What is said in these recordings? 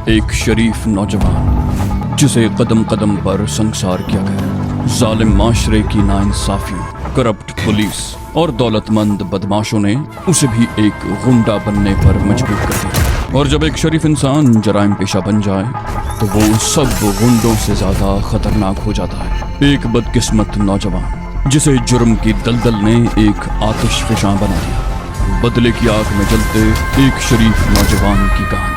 एक शरीफ नौजवान जिसे कदम कदम पर संसार किया गया। जालिम माशरे की नाइंसाफियों, करप्ट पुलिस और दौलतमंद बदमाशों ने उसे भी एक गुंडा बनने पर मजबूर कर दिया। और जब एक शरीफ इंसान जराइम पेशा बन जाए तो वो सब गुंडों से ज्यादा खतरनाक हो जाता है। एक बदकिस्मत नौजवान जिसे जुर्म की दलदल ने एक आतिशफशां बना दिया। बदले की आग में जलते एक शरीफ नौजवान की कहानी।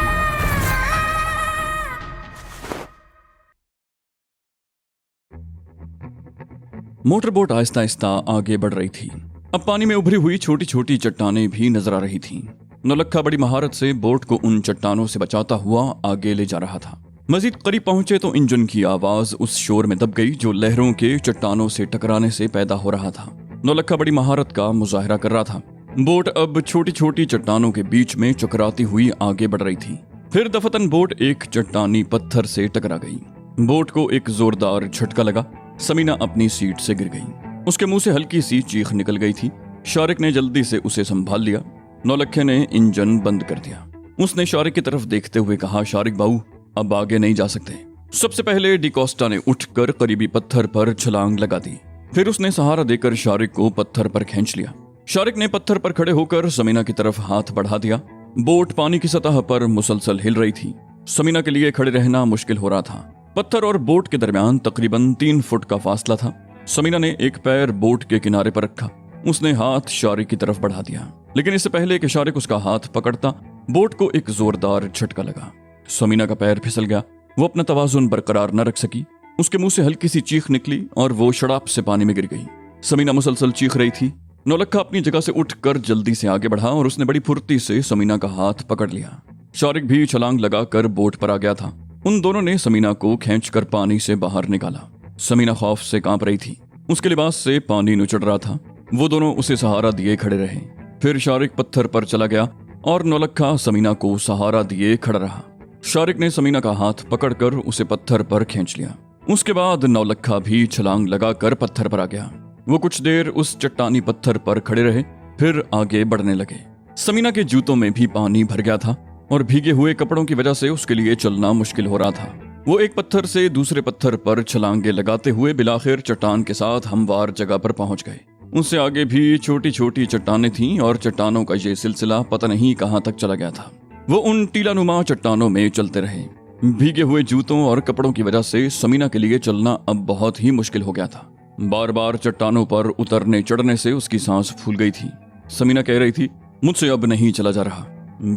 मोटरबोट आहिस्ता आहिस्ता आगे बढ़ रही थी। अब पानी में उभरी हुई छोटी छोटी चट्टानें भी नजर आ रही थीं। नौलक्खा बड़ी महारत से बोट को उन चट्टानों से बचाता हुआ आगे ले जा रहा था। मजीद करीब पहुंचे तो इंजन की आवाज उस शोर में दब गई जो लहरों के चट्टानों से टकराने से पैदा हो रहा था। नौलक्खा बड़ी महारत का मुजाहिरा कर रहा था। बोट अब छोटी छोटी चट्टानों के बीच में चकराती हुई आगे बढ़ रही थी। फिर दफतन बोट एक चट्टानी पत्थर से टकरा गई। बोट को एक जोरदार झटका लगा। समीना अपनी सीट से गिर गई। उसके मुंह से हल्की सी चीख निकल गई थी। शारिक ने जल्दी से उसे संभाल लिया। नौलक्खे ने इंजन बंद कर दिया। उसने शारिक की तरफ देखते हुए कहा, शारिक बाबू, अब आगे नहीं जा सकते। सबसे पहले डिकोस्टा ने उठकर करीबी पत्थर पर छलांग लगा दी। फिर उसने सहारा देकर शारिक को पत्थर पर खींच लिया। शारिक ने पत्थर पर खड़े होकर समीना की तरफ हाथ बढ़ा दिया। बोट पानी की सतह पर मुसलसल हिल रही थी। समीना के लिए खड़े रहना मुश्किल हो रहा था। पत्थर और बोट के दरमियान तकरीबन 3 फुट का फासला था। समीना ने एक पैर बोट के किनारे पर रखा। उसने हाथ शारिक की तरफ बढ़ा दिया, लेकिन इससे पहले कि शारिक उसका हाथ पकड़ता, बोट को एक जोरदार झटका लगा। समीना का पैर फिसल गया। वो अपना तवाजुन बरकरार न रख सकी। उसके मुंह से हल्की सी चीख निकली और वो शड़ाप से पानी में गिर गई। समीना मुसलसल चीख रही थी। नौलक्खा अपनी जगह से उठकर जल्दी से आगे बढ़ा और उसने बड़ी फुर्ती से समीना का हाथ पकड़ लिया। शारिक भी छलांग लगाकर बोट पर आ गया था। उन दोनों ने समीना को खींचकर पानी से बाहर निकाला। समीना खौफ से कांप रही थी। उसके लिबास से पानी नुचड़ रहा था। वो दोनों उसे सहारा दिए खड़े रहे। फिर शारिक पत्थर पर चला गया और नौलक्खा समीना को सहारा दिए खड़ा रहा। शारिक ने समीना का हाथ पकड़कर उसे पत्थर पर खींच लिया। उसके बाद नौलक्खा भी छलांग लगाकर पत्थर पर आ गया। वो कुछ देर उस चट्टानी पत्थर पर खड़े रहे, फिर आगे बढ़ने लगे। समीना के जूतों में भी पानी भर गया था और भीगे हुए कपड़ों की वजह से उसके लिए चलना मुश्किल हो रहा था। वो एक पत्थर से दूसरे पत्थर पर छलांगे लगाते हुए बिलाखिर चट्टान के साथ हमवार जगह पर पहुंच गए। उससे आगे भी छोटी छोटी चट्टानें थीं और चट्टानों का ये सिलसिला पता नहीं कहां तक चला गया था। वो उन टीलानुमा चट्टानों में चलते रहे। भीगे हुए जूतों और कपड़ों की वजह से समीना के लिए चलना अब बहुत ही मुश्किल हो गया था। बार बार चट्टानों पर उतरने चढ़ने से उसकी सांस फूल गई थी। समीना कह रही थी, मुझसे अब नहीं चला जा रहा।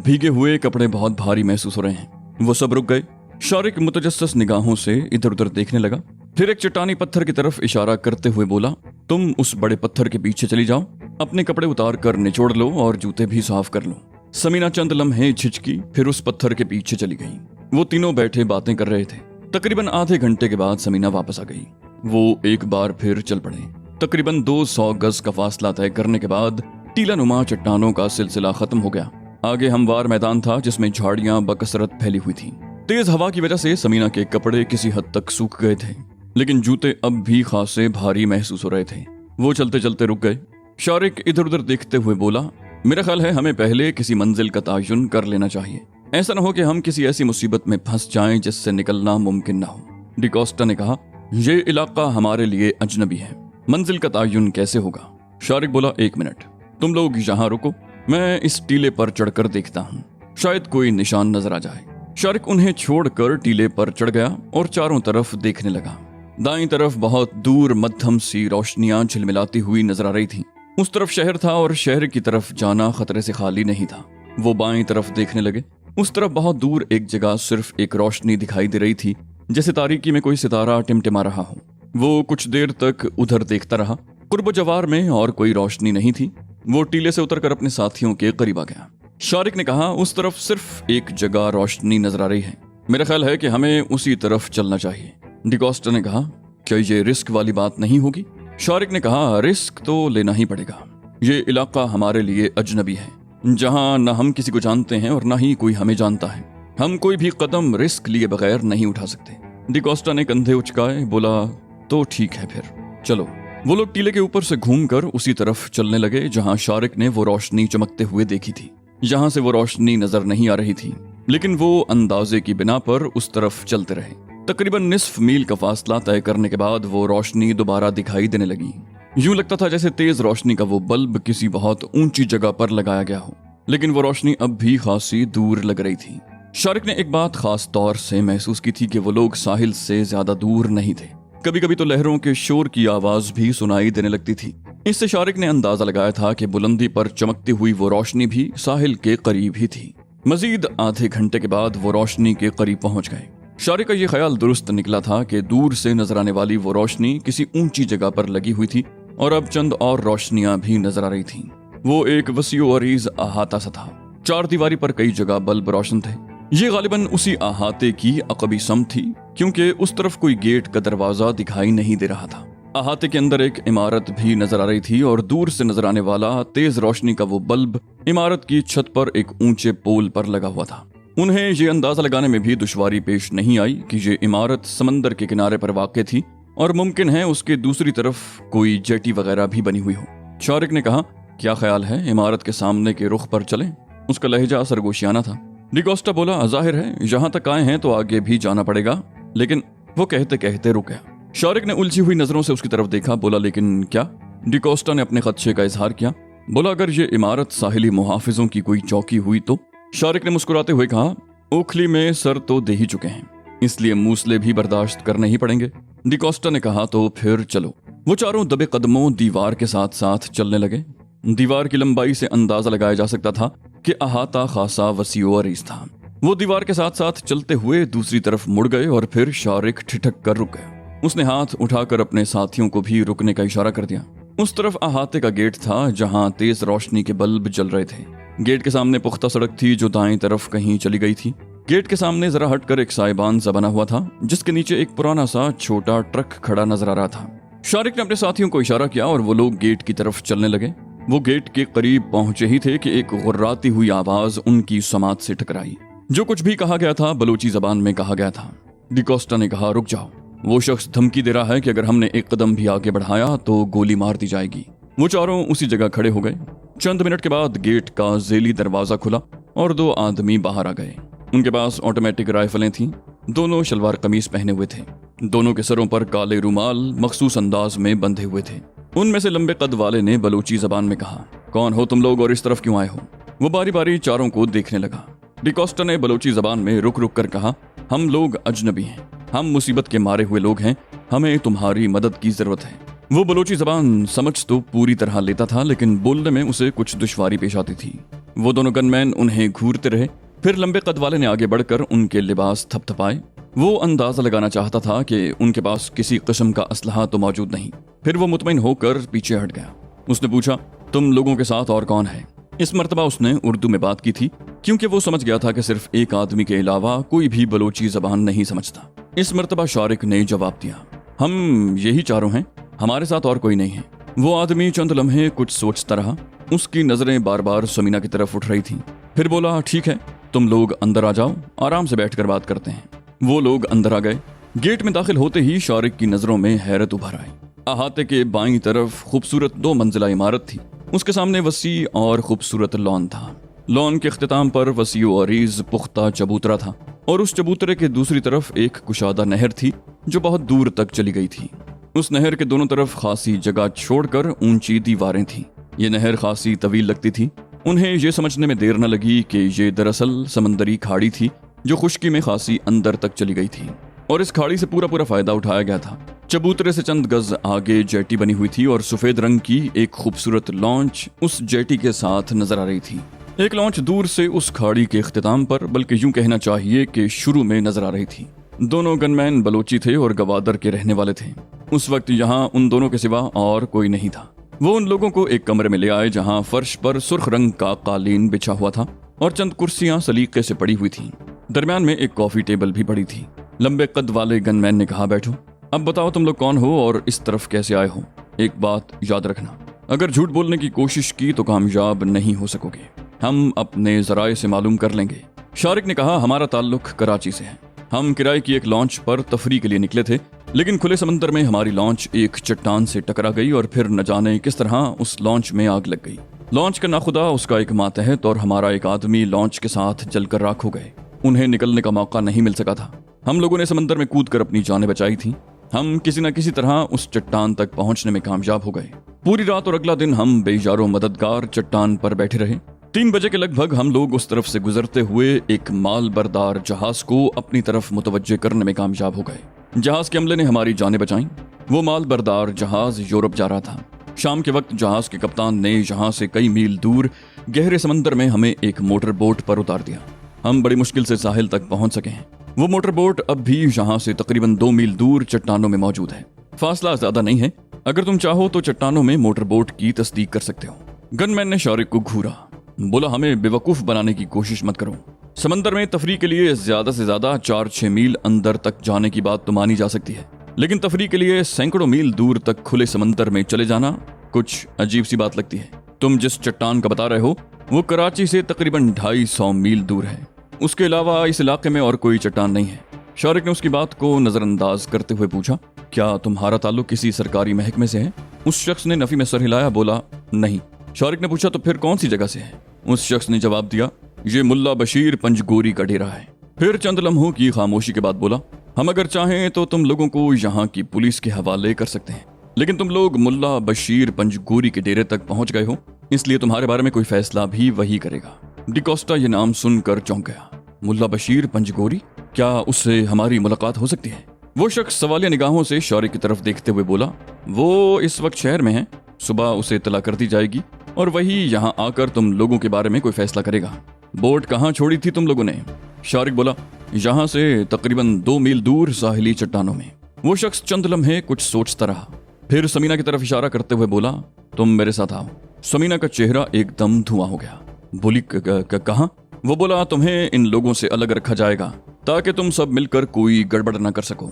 भीगे हुए कपड़े बहुत भारी महसूस हो रहे हैं। वो सब रुक गए। शारिक मुतजस्सिस निगाहों से इधर उधर देखने लगा। फिर एक चट्टानी पत्थर की तरफ इशारा करते हुए बोला, तुम उस बड़े पत्थर के पीछे चली जाओ। अपने कपड़े उतार कर निचोड़ लो और जूते भी साफ कर लो। समीना चंद लम्हे झिझकी, फिर उस पत्थर के पीछे चली गई। वो तीनों बैठे बातें कर रहे थे। तकरीबन आधे घंटे के बाद समीना वापस आ गई। वो एक बार फिर चल पड़े। तकरीबन 200 गज का फासला तय करने के बाद टीलानुमा चट्टानों का सिलसिला खत्म हो गया। आगे हमवार मैदान था जिसमें झाड़ियां बकसरत फैली हुई थीं। तेज हवा की वजह से समीना के कपड़े किसी हद तक सूख गए थे, लेकिन जूते अब भी खासे भारी महसूस हो रहे थे। वो चलते चलते रुक गए। शारिक इधर उधर देखते हुए बोला, मेरा ख्याल है हमें पहले किसी मंजिल का तयन कर लेना चाहिए। ऐसा न हो कि हम किसी ऐसी मुसीबत में फंस जाएं जिससे निकलना मुमकिन न हो। डिकोस्टा ने कहा, ये इलाका हमारे लिए अजनबी है। मंजिल का तयन कैसे होगा? शारिक बोला, 1 मिनट, तुम लोग यहाँ रुको, मैं इस टीले पर चढ़कर देखता हूँ, शायद कोई निशान नजर आ जाए। शारिक उन्हें छोड़कर टीले पर चढ़ गया और चारों तरफ देखने लगा। दाईं तरफ बहुत दूर मध्यम सी रोशनियां झिलमिलाती हुई नजर आ रही थी। उस तरफ शहर था और शहर की तरफ जाना खतरे से खाली नहीं था। वो बाईं तरफ देखने लगे। उस तरफ बहुत दूर एक जगह सिर्फ एक रोशनी दिखाई दे रही थी, जैसे तारीकी में कोई सितारा टिमटिमा रहा हो। वो कुछ देर तक उधर देखता रहा। कुर्ब जवार में और कोई रोशनी नहीं थी। वो टीले से उतरकर अपने साथियों के करीब आ गया। शारिक ने कहा, उस तरफ सिर्फ एक जगह रोशनी नजर आ रही है। मेरा ख्याल है कि हमें उसी तरफ चलना चाहिए। डिकोस्टा ने कहा, क्या ये रिस्क वाली बात नहीं होगी? शारिक ने कहा, रिस्क तो लेना ही पड़ेगा। ये इलाका हमारे लिए अजनबी है, जहाँ न हम किसी को जानते हैं और न ही कोई हमें जानता है। हम कोई भी कदम रिस्क लिए बगैर नहीं उठा सकते। डिकोस्टा ने कंधे उचकाए, बोला, तो ठीक है, फिर चलो। वो लोग टीले के ऊपर से घूमकर उसी तरफ चलने लगे जहां शारिक ने वो रोशनी चमकते हुए देखी थी। जहां से वो रोशनी नजर नहीं आ रही थी, लेकिन वो अंदाजे की बिना पर उस तरफ चलते रहे। तकरीबन निस्फ मील का फासला तय करने के बाद वो रोशनी दोबारा दिखाई देने लगी। यूं लगता था जैसे तेज रोशनी का वो बल्ब किसी बहुत ऊंची जगह पर लगाया गया हो, लेकिन वो रोशनी अब भी खासी दूर लग रही थी। शारिक ने एक बात खास तौर से महसूस की थी कि वो लोग साहिल से ज्यादा दूर नहीं थे। कभी कभी तो लहरों के शोर की आवाज भी सुनाई देने लगती थी। इससे शारिक ने अंदाजा लगाया था कि बुलंदी पर चमकती हुई वो रोशनी भी साहिल के करीब ही थी। मजीद आधे घंटे के बाद वो रोशनी के करीब पहुंच गए। शारिक का ये ख्याल दुरुस्त निकला था कि दूर से नजर आने वाली वो रोशनी किसी ऊंची जगह पर लगी हुई थी और अब चंद और रोशनियां भी नजर आ रही थीं। वो एक वसीओ अरीज अहाता सा था। चार दीवारी पर कई जगह बल्ब रोशन थे। ये गालिबन उसी अहाते की अकबी सम थी, क्योंकि उस तरफ कोई गेट का दरवाजा दिखाई नहीं दे रहा था। अहाते के अंदर एक इमारत भी नजर आ रही थी और दूर से नजर आने वाला तेज रोशनी का वो बल्ब इमारत की छत पर एक ऊंचे पोल पर लगा हुआ था। उन्हें ये अंदाजा लगाने में भी दुश्वारी पेश नहीं आई कि ये इमारत समंदर के किनारे पर वाक़ थी और मुमकिन है उसके दूसरी तरफ कोई जेटी वगैरह भी बनी हुई हो। शारिक ने कहा, क्या ख्याल है, इमारत के सामने के रुख पर चलें? उसका लहजा सरगोशियाना था। डिकोस्टा बोला, जाहिर है यहाँ तक आए हैं तो आगे भी जाना पड़ेगा, लेकिन वो कहते कहते रुक गया। शारिक ने उलझी हुई नजरों से उसकी तरफ देखा। बोला, लेकिन क्या? डिकोस्टा ने अपने खदशे का इजहार किया। बोला, अगर ये इमारत साहिली मुहाफिजों की कोई चौकी हुई तो? शारिक ने मुस्कुराते हुए कहा, ओखली में सर तो दे ही चुके हैं, इसलिए मूसले भी बर्दाश्त करने ही पड़ेंगे। डिकोस्टा ने कहा, तो फिर चलो। वो चारों दबे कदमों दीवार के साथ साथ चलने लगे। दीवार की लंबाई से अंदाजा लगाया जा सकता था कि अहाता खासा वसीओ अरीज था। वो दीवार के साथ साथ चलते हुए दूसरी तरफ मुड़ गए और फिर शारिक ठिठक कर रुक गया। उसने हाथ उठाकर अपने साथियों को भी रुकने का इशारा कर दिया। उस तरफ अहाते का गेट था जहां तेज रोशनी के बल्ब जल रहे थे। गेट के सामने पुख्ता सड़क थी जो दाएं तरफ कहीं चली गई थी। गेट के सामने जरा हटकर एक साइबान सा बना हुआ था जिसके नीचे एक पुराना सा छोटा ट्रक खड़ा नजर आ रहा था। शारिक ने अपने साथियों को इशारा किया और वो लोग गेट की तरफ चलने लगे। वो गेट के करीब पहुंचे ही थे कि एक गुर्राती हुई आवाज उनकी समात से टकराई। जो कुछ भी कहा गया था बलोची जबान में कहा गया था। डिकोस्टा ने कहा, रुक जाओ, वो शख्स धमकी दे रहा है कि अगर हमने एक कदम भी आगे बढ़ाया तो गोली मार दी जाएगी। वो चारों उसी जगह खड़े हो गए। चंद मिनट के बाद गेट का जेली दरवाजा खुला और दो आदमी बाहर आ गए। उनके पास ऑटोमेटिक राइफलें थीं। दोनों शलवार कमीज पहने हुए थे। दोनों के सरों पर काले रुमाल मखसूस अंदाज में बंधे हुए थे। उनमें से लंबे कद वाले ने बलोची जबान में कहा, कौन हो तुम लोग और इस तरफ क्यों आए हो? वो बारी बारी चारों को देखने लगा। डिकोस्टा ने बलोची जबान में रुक रुक कर कहा, हम लोग अजनबी हैं, हम मुसीबत के मारे हुए लोग हैं, हमें तुम्हारी मदद की जरूरत है। वो बलोची जबान समझ तो पूरी तरह लेता था, लेकिन बोलने में उसे कुछ दुश्वारी पेश आती थी। वो दोनों गनमैन उन्हें घूरते रहे। फिर लंबे कद वाले ने आगे बढ़कर उनके लिबास थपथपाए। वो अंदाजा लगाना चाहता था कि उनके पास किसी किस्म का असलहा तो मौजूद नहीं। फिर वो मुतमईन होकर पीछे हट गया। उसने पूछा, तुम लोगों के साथ और कौन है? इस मर्तबा उसने उर्दू में बात की थी, क्योंकि वो समझ गया था कि सिर्फ एक आदमी के अलावा कोई भी बलोची जबान नहीं समझता। इस मर्तबा शारिक ने जवाब दिया, हम यही चारों हैं, हमारे साथ और कोई नहीं है। वो आदमी चंद लम्हे कुछ सोचता रहा। उसकी नजरें बार बार समीना की तरफ उठ रही थीं। फिर बोला, ठीक है, तुम लोग अंदर आ जाओ, आराम से बैठकर बात करते हैं। वो लोग अंदर आ गए। गेट में दाखिल होते ही शारिक की नजरों में हैरत उभर आई। अहाते के बाईं तरफ खूबसूरत 2 मंजिला इमारत थी। उसके सामने वसी और खूबसूरत लॉन था। लॉन के इख्तिताम पर वसीओ अरीज पुख्ता चबूतरा था और उस चबूतरे के दूसरी तरफ एक कुशादा नहर थी जो बहुत दूर तक चली गई थी। उस नहर के दोनों तरफ खासी जगह छोड़कर ऊंची दीवारें थीं। ये नहर खासी तवील लगती थी। उन्हें ये समझने में देर न लगी कि ये दरअसल समंदरी खाड़ी थी जो खुश्की में खासी अंदर तक चली गई थी और इस खाड़ी से पूरा फायदा उठाया गया था। चबूतरे से चंद गज आगे जेटी बनी हुई थी और सफेद रंग की एक खूबसूरत लॉन्च उस जेटी के साथ नजर आ रही थी। एक लॉन्च दूर से उस खाड़ी के इख्तिताम पर, बल्कि यूं कहना चाहिए कि शुरू में नजर आ रही थी। दोनों गनमैन बलोची थे और गवादर के रहने वाले थे। उस वक्त यहाँ उन दोनों के सिवा और कोई नहीं था। वो उन लोगों को एक कमरे में ले आए जहाँ फर्श पर सुर्ख रंग का कालीन बिछा हुआ था और चंद कुर्सियां सलीके से पड़ी हुई थीं। दरमियान में एक कॉफी टेबल भी पड़ी थी। लंबे कद वाले गनमैन ने कहा, बैठो, अब बताओ तुम लोग कौन हो और इस तरफ कैसे आए हो? एक बात याद रखना, अगर झूठ बोलने की कोशिश की तो कामयाब नहीं हो सकोगे। हम अपने जराए से मालूम कर लेंगे। शारिक ने कहा, हमारा ताल्लुक कराची से है। हम किराए की एक लॉन्च पर तफरी के लिए निकले थे, लेकिन खुले समंदर में हमारी लॉन्च एक चट्टान से टकरा गई और फिर न जाने किस तरह उस लॉन्च में आग लग गई। लॉन्च का नाखुदा, उसका एक मातहत और हमारा एक आदमी लॉन्च के साथ जलकर राख हो गए। उन्हें निकलने का मौका नहीं मिल सका था। हम लोगों ने समंदर में कूदकर अपनी जानें बचाई थी। हम किसी न किसी तरह उस चट्टान तक पहुंचने में कामयाब हो गए। पूरी रात और अगला दिन हम बेजारो मददगार चट्टान पर बैठे रहे। 3 बजे के लगभग हम लोग उस तरफ से गुजरते हुए एक माल बरदार जहाज को अपनी तरफ मुतवज्जे करने में कामयाब हो गए। जहाज के अमले ने हमारी जानें बचाई। वो माल बरदार जहाज यूरोप जा रहा था। शाम के वक्त जहाज के कप्तान ने यहाँ से कई मील दूर गहरे समंदर में हमें एक मोटर बोट पर उतार दिया। हम बड़ी मुश्किल से साहिल तक पहुंच सके हैं। वो मोटर बोट अब भी यहाँ से तकरीबन 2 मील दूर चट्टानों में मौजूद है। फासला ज्यादा नहीं है। अगर तुम चाहो तो चट्टानों में मोटर बोट की तस्दीक कर सकते हो। गनमैन ने शारिक को घूरा, बोला हमें बेवकूफ बनाने की कोशिश मत करो। समंदर में तफरीह के लिए ज्यादा से ज्यादा 4-6 मील अंदर तक जाने की बात तो मानी जा सकती है, लेकिन तफरीह के लिए सैकड़ों मील दूर तक खुले समंदर में चले जाना कुछ अजीब सी बात लगती है। तुम जिस चट्टान का बता रहे हो वो कराची से तकरीबन 250 मील दूर है। उसके अलावा इस इलाके में और कोई चट्टान नहीं है। शारिक ने उसकी बात को नजरअंदाज करते हुए पूछा, क्या तुम्हारा ताल्लुक किसी सरकारी महकमे से है? उस शख्स ने नफी में सर हिलाया, बोला नहीं। शारिक ने पूछा, तो फिर कौन सी जगह से है? उस शख्स ने जवाब दिया, ये मुल्ला बशीर पंजगोरी का डेरा है। फिर चंद लम्हों की खामोशी के बाद बोला, हम अगर चाहें तो तुम लोगों को यहाँ की पुलिस के हवाले कर सकते हैं, लेकिन तुम लोग मुल्ला बशीर पंजगोरी के डेरे तक पहुंच गए हो, इसलिए तुम्हारे बारे में कोई फैसला भी वही करेगा। डिकोस्टा ये नाम सुनकर चौंक गया। मुल्ला बशीर पंजगोरी, क्या उससे हमारी मुलाकात हो सकती है? वो शख्स सवालिया निगाहों से शारिक की तरफ देखते हुए बोला, वो इस वक्त शहर में है। सुबह उसे इत्तला कर दी जाएगी और वही यहाँ आकर तुम लोगों के बारे में कोई फैसला करेगा। बोट कहाँ छोड़ी थी तुम लोगों ने? शारिक बोला, यहाँ से तकरीबन 2 मील दूर साहिली चट्टानों में। वो शख्स चंद लम्हे कुछ सोचता रहा, फिर समीना की तरफ इशारा करते हुए बोला, तुम मेरे साथ आओ। समीना का चेहरा एकदम धुआं हो गया। बोली, कहाँ? वो बोला, तुम्हें इन लोगों से अलग रखा जाएगा ताकि तुम सब मिलकर कोई गड़बड़ न कर सको।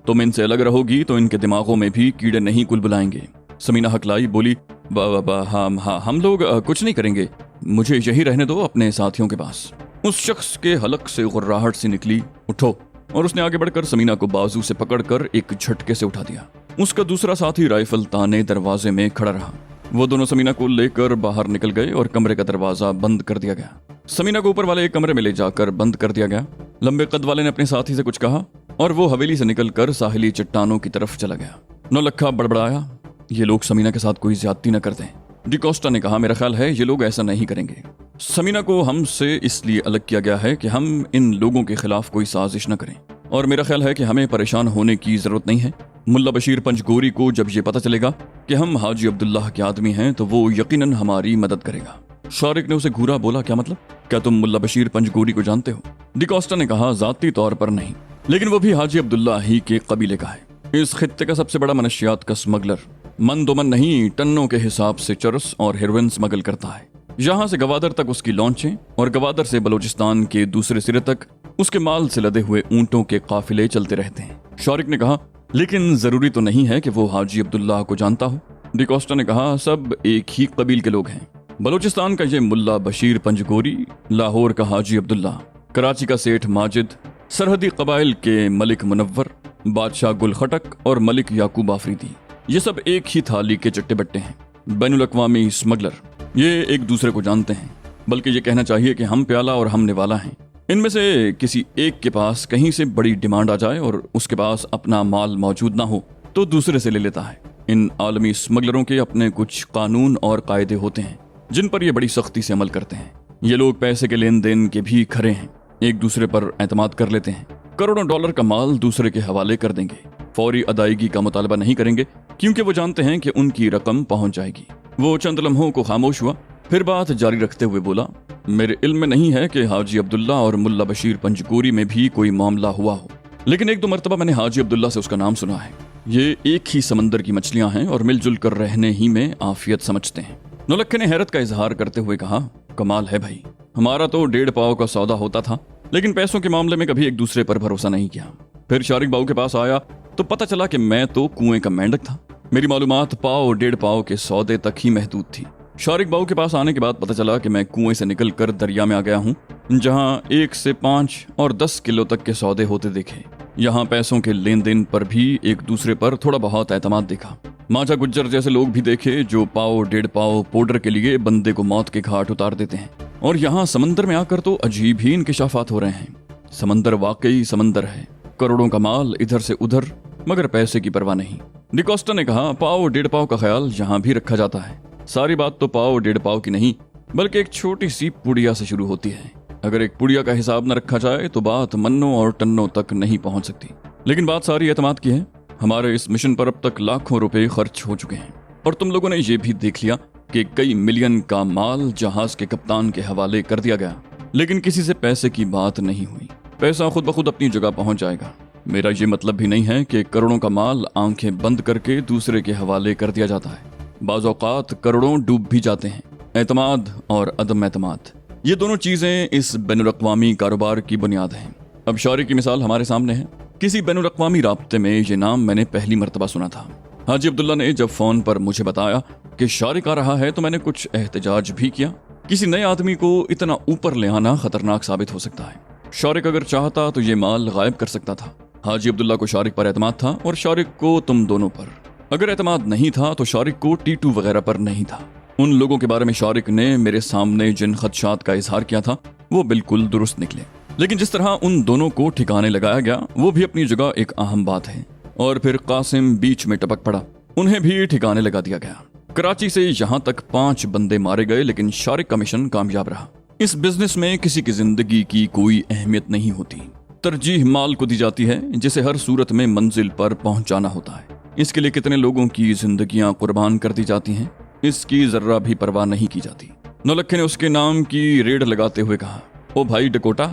तुम इनसे अलग रहोगी तो इनके दिमागों में भी कीड़े नहीं कुलबुलाएंगे। समीना हकलाई, बोली, हाँ हम लोग कुछ नहीं करेंगे, मुझे यही रहने दो अपने साथियों के पास। उस शख्स के हलक से गुर्राहट सी निकली, उठो, और उसने आगे बढ़कर समीना को बाजू से पकड़कर एक झटके से उठा दिया। उसका दूसरा साथी राइफल ताने दरवाजे में खड़ा रहा। वो दोनों समीना को लेकर बाहर निकल गए और कमरे का दरवाजा बंद कर दिया गया। समीना को ऊपर वाले एक कमरे में ले जाकर बंद कर दिया गया। लंबे कद वाले ने अपने साथी से कुछ कहा और वो हवेली से निकलकर साहिली चट्टानों की तरफ चला गया। नौलखा बड़बड़ाया, ये लोग समीना के साथ कोई ज्यादती न कर दें। डिकोस्टा ने कहा, मेरा ख्याल है ये लोग ऐसा नहीं करेंगे। समीना को हमसे इसलिए अलग किया गया है कि हम इन लोगों के खिलाफ कोई साजिश न करें, और मेरा ख्याल है कि हमें परेशान होने की जरूरत नहीं है। मुल्ला बशीर पंजगोरी को जब ये पता चलेगा कि हम हाजी अब्दुल्लाह के आदमी हैं तो वो यकीनन हमारी मदद करेगा। शारिक ने उसे घूरा, बोला, क्या मतलब? क्या तुम मुल्ला बशीर पंजगोरी को जानते हो? डिकोस्टा ने कहा, जाती तौर पर नहीं, लेकिन वो भी हाजी अब्दुल्लाह ही के कबीले का है। इस खित्ते का सबसे बड़ा मनशियात का स्मगलर, मन दो मन नहीं टन्नों के हिसाब से चरस और हेरोइन स्मगल करता है। यहाँ से गवादर तक उसकी लॉन्चें और गवादर से बलूचिस्तान के दूसरे सिरे तक उसके माल से लदे हुए ऊंटों के काफिले चलते रहते हैं। शारिक ने कहा, लेकिन जरूरी तो नहीं है कि वो हाजी अब्दुल्लाह को जानता हो। डिकोस्टा ने कहा, सब एक ही कबील के लोग हैं। बलूचिस्तान का ये मुल्ला बशीर पंजगोरी, लाहौर का हाजी अब्दुल्लाह, कराची का सेठ माजिद, सरहदी कबाइल के मलिक मुनव्वर, बादशाह गुल खटक और मलिक याकूब आफरीदी, ये सब एक ही थाली के चट्टे बट्टे हैं। बैनुल अक़वामी स्मगलर, ये एक दूसरे को जानते हैं, बल्कि ये कहना चाहिए कि हम प्याला और हम निवाला हैं। इनमें से किसी एक के पास कहीं से बड़ी डिमांड आ जाए और उसके पास अपना माल मौजूद ना हो तो दूसरे से ले लेता है। इन आलमी स्मगलरों के अपने कुछ कानून और कायदे होते हैं जिन पर ये बड़ी सख्ती से अमल करते हैं। ये लोग पैसे के लेन देन के भी खरे हैं, एक दूसरे पर एतमाद कर लेते हैं। करोड़ों डॉलर का माल दूसरे के हवाले कर देंगे, फौरी अदायगी का मुतालबा नहीं करेंगे क्योंकि वो जानते हैं कि उनकी रकम पहुंच जाएगी। वो चंद लम्हों को खामोश हुआ, फिर बात जारी रखते हुए बोला, मेरे इल्म में नहीं है कि हाजी अब्दुल्ला और मुल्ला बशीर पंजगोरी में भी कोई मामला हुआ हो, लेकिन 1-2 मरतबा मैंने हाजी अब्दुल्ला से उसका नाम सुना है। ये एक ही समंदर की मछलियां हैं और मिलजुल कर रहने ही में आफियत समझते हैं। नौलखे ने हैरत का इजहार करते हुए कहा, कमाल है भाई, हमारा तो 1.5 पाव का सौदा होता था, लेकिन पैसों के मामले में कभी एक दूसरे पर भरोसा नहीं किया। फिर शारिक बाबू के पास आया तो पता चला कि मैं तो कुएं का मेंढक था। मेरी मालूमात पाव और 1.5 पाव के सौदे तक ही महदूद थी। शारिक बाबू के पास आने के बाद पता चला कि मैं कुएं से निकलकर दरिया में आ गया हूँ, जहाँ 1 से 5 और 10 किलो तक के सौदे होते देखे। यहाँ पैसों के लेन देन पर भी एक दूसरे पर थोड़ा बहुत एतमाद देखा। माचा गुज्जर जैसे लोग भी देखे जो पाव 1.5 पाव पाउडर के लिए बंदे को मौत के घाट उतार देते हैं, और यहाँ समंदर में आकर तो अजीब ही इंकिशाफात हो रहे हैं। समंदर वाकई समंदर है, करोड़ों का माल इधर से उधर, मगर पैसे की परवाह नहीं। डिकोस्टा ने कहा, पाव 1.5 पाव का ख्याल यहाँ भी रखा जाता है। सारी बात तो पाव 1.5 पाव की नहीं, बल्कि एक छोटी सी पुड़िया से शुरू होती है। अगर एक पुड़िया का हिसाब न रखा जाए तो बात मन्नों और टन्नों तक नहीं पहुंच सकती। लेकिन बात सारी एतमाद की है। हमारे इस मिशन पर अब तक लाखों रुपए खर्च हो चुके हैं और तुम लोगों ने ये भी देख लिया कि कई मिलियन का माल जहाज के कप्तान के हवाले कर दिया गया, लेकिन किसी से पैसे की बात नहीं हुई। पैसा खुद ब खुद अपनी जगह पहुंच जाएगा। मेरा ये मतलब भी नहीं है कि करोड़ों का माल आंखें बंद करके दूसरे के हवाले कर दिया जाता है। बाज़ औक़ात करोड़ों डूब भी जाते हैं। एतमाद और अदम एतमाद, ये दोनों चीजें इस बैनुल-अक़वामी कारोबार की बुनियाद हैं। अब शारिक की मिसाल हमारे सामने है। किसी बैनुल-अक़वामी राब्ते में ये नाम मैंने पहली मर्तबा सुना था। हाजी अब्दुल्ला ने जब फोन पर मुझे बताया कि शारिक आ रहा है तो मैंने कुछ एहतजाज भी किया। किसी नए आदमी को इतना ऊपर ले आना खतरनाक साबित हो सकता है। शारिक अगर चाहता तो ये माल गायब कर सकता था। हाजी अब्दुल्ला को शारिक पर एतमाद था और शारिक को तुम दोनों पर। अगर एतमाद नहीं था तो शारिक को टीटू वगैरह पर नहीं था। उन लोगों के बारे में शारिक ने मेरे सामने जिन खदशात का इजहार किया था वो बिल्कुल दुरुस्त निकले, लेकिन जिस तरह उन दोनों को ठिकाने लगाया गया वो भी अपनी जगह एक अहम बात है। और फिर कासिम बीच में टपक पड़ा, उन्हें भी ठिकाने लगा दिया गया। कराची से यहाँ तक 5 बंदे मारे गए, लेकिन शारिक का मिशन कामयाब रहा। इस बिजनेस में किसी की जिंदगी की कोई अहमियत नहीं होती। तरजीह माल को दी जाती है जिसे हर सूरत में मंजिल पर पहुंचाना होता है। इसके लिए कितने लोगों की जिंदगियां कुर्बान कर दी जाती हैं, इसकी जर्रा भी परवाह नहीं की जाती। नौलक्खे ने उसके नाम की रेड लगाते हुए कहा, ओ भाई डकोटा,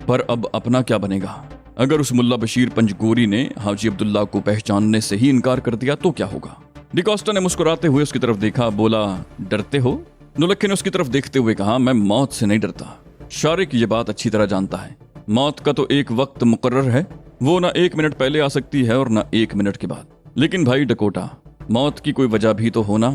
पर अब अपना क्या बनेगा? अगर उस मुल्ला बशीर पंजगोरी ने हाजी अब्दुल्ला को पहचानने से ही इनकार कर दिया तो क्या होगा? डिकोस्टा ने मुस्कुराते हुए उसकी तरफ देखा, बोला, डरते हो? नौलक्खे ने उसकी तरफ देखते हुए कहा, मैं मौत से नहीं डरता। शारिक ये बात अच्छी तरह जानता है। मौत का तो एक वक्त मुकर्रर है, वो ना 1 मिनट पहले आ सकती है और ना 1 मिनट के बाद। लेकिन भाई डकोटा, मौत की कोई वजह भी तो होना।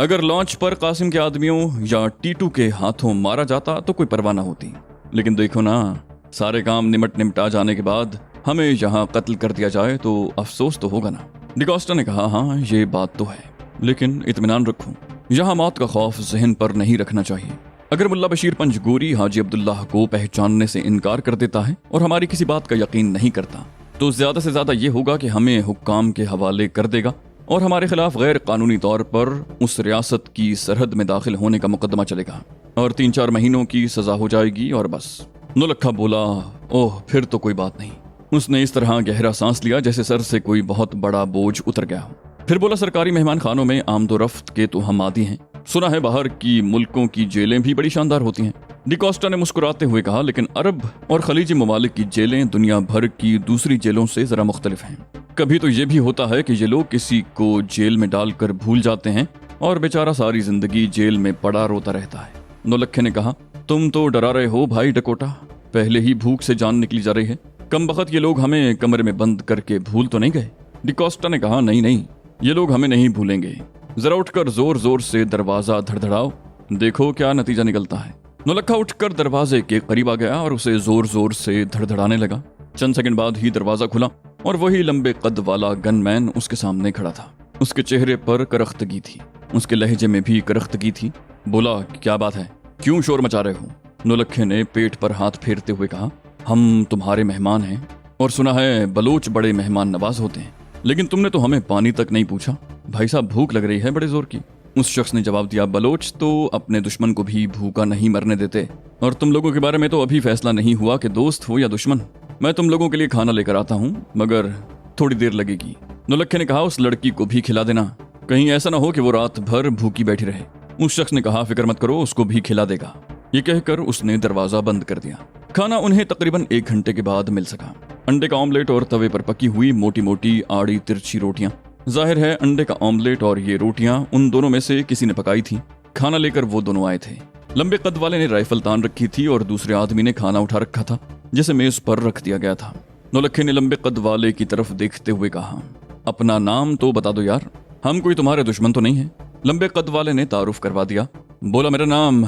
अगर लॉन्च पर कासिम के आदमियों या टीटू के हाथों मारा जाता तो कोई परवाह ना होती। लेकिन देखो ना, सारे काम निमटा जाने के बाद हमें यहाँ कत्ल कर दिया जाए तो अफसोस तो होगा ना। डिकोस्टा ने कहा, हाँ ये बात तो है, लेकिन इत्मीनान रखो, यहाँ मौत का खौफ जहन पर नहीं रखना चाहिए। अगर मुल्ला बशीर पंजगोरी हाजी अब्दुल्लाह को पहचानने से इनकार कर देता है और हमारी किसी बात का यकीन नहीं करता तो ज्यादा से ज्यादा ये होगा कि हमें हुक्काम के हवाले कर देगा और हमारे खिलाफ गैर कानूनी तौर पर उस रियासत की सरहद में दाखिल होने का मुकदमा चलेगा और 3-4 महीनों की सजा हो जाएगी और बस। नौलक्खा बोला, ओह फिर तो कोई बात नहीं। उसने इस तरह गहरा सांस लिया जैसे सर से कोई बहुत बड़ा बोझ उतर गया हो। फिर बोला, सरकारी मेहमान खानों में आमदोरफ्त के तो हम आदी हैं। सुना है बाहर की मुल्कों की जेलें भी बड़ी शानदार होती हैं। डिकोस्टा ने मुस्कुराते हुए कहा, लेकिन अरब और खलीजी ममालिक की जेलें दुनिया भर की दूसरी जेलों से जरा मुख्तलिफ हैं। कभी तो ये भी होता है कि ये लोग किसी को जेल में डालकर भूल जाते हैं और बेचारा सारी जिंदगी जेल में पड़ा रोता रहता है। नौलक्खे ने कहा, तुम तो डरा रहे हो भाई डकोटा, पहले ही भूख से जान निकली जा रही है। कम बखत ये लोग हमें कमरे में बंद करके भूल तो नहीं गए? डिकोस्टा ने कहा, नहीं, ये लोग हमें नहीं भूलेंगे। जरा उठकर जोर जोर से दरवाजा धड़धड़ाओ, देखो क्या नतीजा निकलता है। नौलक्खा उठकर दरवाजे के करीब आ गया और उसे जोर जोर से धड़धड़ाने लगा। चंद सेकंड बाद ही दरवाजा खुला और वही लंबे कद वाला गनमैन उसके सामने खड़ा था। उसके चेहरे पर करख्तगी थी, उसके लहजे में भी करख्तगी थी। बोला, क्या बात है, क्यों शोर मचा रहे हो? नौलक्खे ने पेट पर हाथ फेरते हुए कहा, हम तुम्हारे मेहमान हैं और सुना है बलोच बड़े मेहमान नवाज होते हैं, लेकिन तुमने तो हमें पानी तक नहीं पूछा। भाई साहब भूख लग रही है बड़े जोर की। उस शख्स ने जवाब दिया, बलोच तो अपने दुश्मन को भी भूखा नहीं मरने देते, और तुम लोगों के बारे में तो अभी फैसला नहीं हुआ कि दोस्त हो या दुश्मन। मैं तुम लोगों के लिए खाना लेकर आता हूँ, मगर थोड़ी देर लगेगी। नौलक्खे ने कहा, उस लड़की को भी खिला देना, कहीं ऐसा ना हो कि वो रात भर भूखी बैठी रहे। उस शख्स ने कहा, फिक्र मत करो, उसको भी खिला देगा। ये कहकर उसने दरवाजा बंद कर दिया। खाना उन्हें तकरीबन 1 घंटे के बाद मिल सका। अंडे का ऑमलेट और तवे पर पकी हुई मोटी मोटी आड़ी तिरछी रोटियां। जाहिर है अंडे का ऑमलेट और ये रोटियां उन दोनों में से किसी ने पकाई थी। खाना लेकर वो दोनों आए थे। लंबे कद वाले ने राइफल तान रखी थी और दूसरे आदमी ने खाना उठा रखा था जिसे मेज पर रख दिया गया था। नौलक्खे ने लंबे कद वाले की तरफ देखते हुए कहा, अपना नाम तो बता दो यार, हम कोई तुम्हारे दुश्मन तो नहीं है। लंबे कद वाले ने तारुफ करवा दिया। बोला, मेरा नाम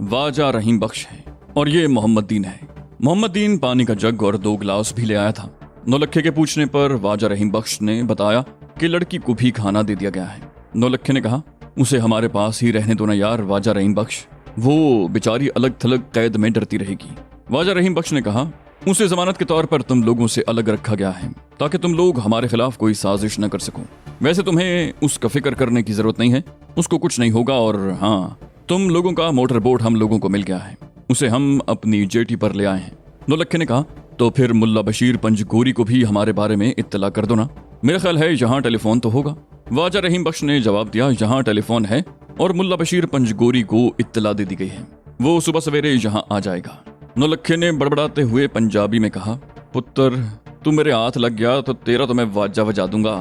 वाजा रहीम बख्श है और ये मोहम्मद दीन है। मोहम्मद दीन पानी का जग और 2 गिलास भी ले आया था। नौलक्खे के पूछने पर वाजा रहीम बख्श ने बताया कि लड़की को भी खाना दे दिया गया है। नौलक्खे ने कहा, उसे हमारे पास ही रहने दो ना यार वाजा रहीम बख्श, वो बेचारी अलग थलग कैद में डरती रहेगी। वाजा रहीम बख्श ने कहा, उसे जमानत के तौर पर तुम लोगों से अलग रखा गया है ताकि तुम लोग हमारे खिलाफ कोई साजिश न कर सको। वैसे तुम्हें उसका फिक्र करने की जरूरत नहीं है, उसको कुछ नहीं होगा। और हाँ, तुम लोगों का मोटर बोट हम लोगों को मिल गया है, उसे हम अपनी जेटी पर ले आए हैं। नौलक्खे ने कहा, तो फिर मुल्ला बशीर पंजगोरी को भी हमारे बारे में इत्तला कर दो ना। मेरा ख्याल है यहाँ टेलीफोन तो होगा। वाजा रहीम बख्श ने जवाब दिया, यहाँ टेलीफोन है और मुल्ला बशीर पंजगोरी को इत्तला दे दी गई है, वो सुबह सवेरे यहाँ आ जाएगा। नौलक्खे ने बड़बड़ाते हुए पंजाबी में कहा, पुत्र तू मेरे हाथ लग गया तो तेरा तो मैं वाजा बजा दूंगा।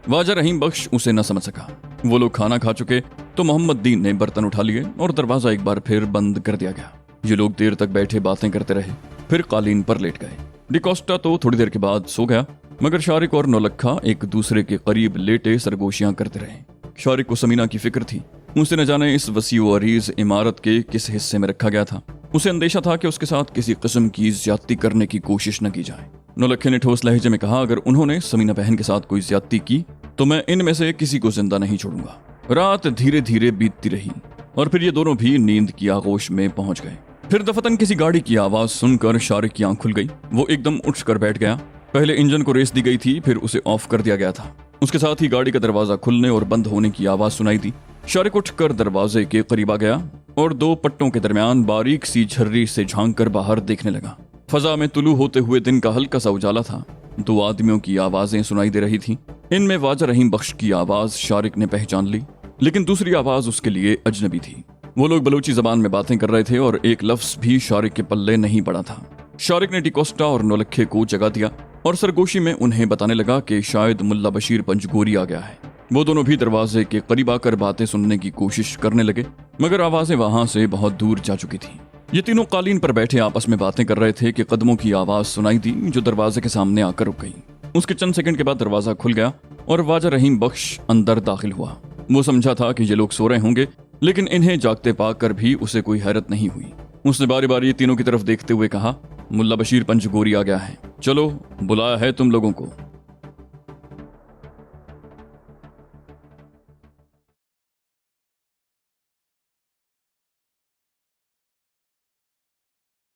वाजा रहीम बख्श उसे न समझ सका। वो लोग खाना खा चुके तो मोहम्मद दीन ने बर्तन उठा लिए और दरवाजा एक बार फिर बंद कर दिया गया। ये लोग देर तक बैठे बातें करते रहे, फिर कालीन पर लेट गए। डिकोस्टा तो थोड़ी देर के बाद सो गया, मगर शारिक और नौलक्खा एक दूसरे के करीब लेटे सरगोशियां करते रहे। शारिक को समीना की फिक्र थी, उसे न जाने इस वसी व अरीज इमारत के किस हिस्से में रखा गया था। उसे अंदेशा था कि उसके साथ किसी किस्म की ज्यादती करने की कोशिश न की जाए। नौलक्खे ने ठोस लहजे में कहा, अगर उन्होंने समीना बहन के साथ कोई ज्यादती की तो मैं इनमें से किसी को जिंदा नहीं छोड़ूंगा। रात धीरे धीरे बीतती रही और फिर ये दोनों भी नींद की आगोश में पहुंच गए। फिर दफतन किसी गाड़ी की आवाज सुनकर शारिक की आंख खुल गई। वो एकदम उठकर बैठ गया। पहले इंजन को रेस दी गई थी, फिर उसे ऑफ कर दिया गया था। उसके साथ ही गाड़ी का दरवाजा खुलने और बंद होने की आवाज सुनाई दी। शारिक उठकर दरवाजे के करीब आ गया और दो पट्टों के दरमियान बारीक सी झर्री से झांक कर बाहर देखने लगा। फजा में तुलू होते हुए दिन का हल्का सा उजाला था। दो आदमियों की आवाजें सुनाई दे रही थी। इनमें वाजा रहीम बख्श की आवाज शारिक ने पहचान ली, लेकिन दूसरी आवाज उसके लिए अजनबी थी। वो लोग बलूची जबान में बातें कर रहे थे और एक लफ्ज भी शारिक के पल्ले नहीं पड़ा था। शारिक ने डिकोस्टा और नौलक्खे को जगा दिया और सरगोशी में उन्हें बताने लगा कि शायद मुल्ला बशीर पंजगोरी आ गया है। वो दोनों भी दरवाजे के करीब आकर बातें सुनने की कोशिश करने लगे, मगर आवाजें वहां से बहुत दूर जा चुकी थी। ये तीनों कालीन पर बैठे आपस में बातें कर रहे थे कि कदमों की आवाज सुनाई दी जो दरवाजे के सामने आकर रुक गई। उसके चंद सेकंड के बाद दरवाजा खुल गया और वाजा रहीम बख्श अंदर दाखिल हुआ। वो समझा था कि ये लोग सो रहे होंगे, लेकिन इन्हें जागते पाकर भी उसे कोई हैरत नहीं हुई। उसने बारी बारी तीनों की तरफ देखते हुए कहा, मुल्ला बशीर पंजगोरी आ गया है, चलो बुलाया है तुम लोगों को।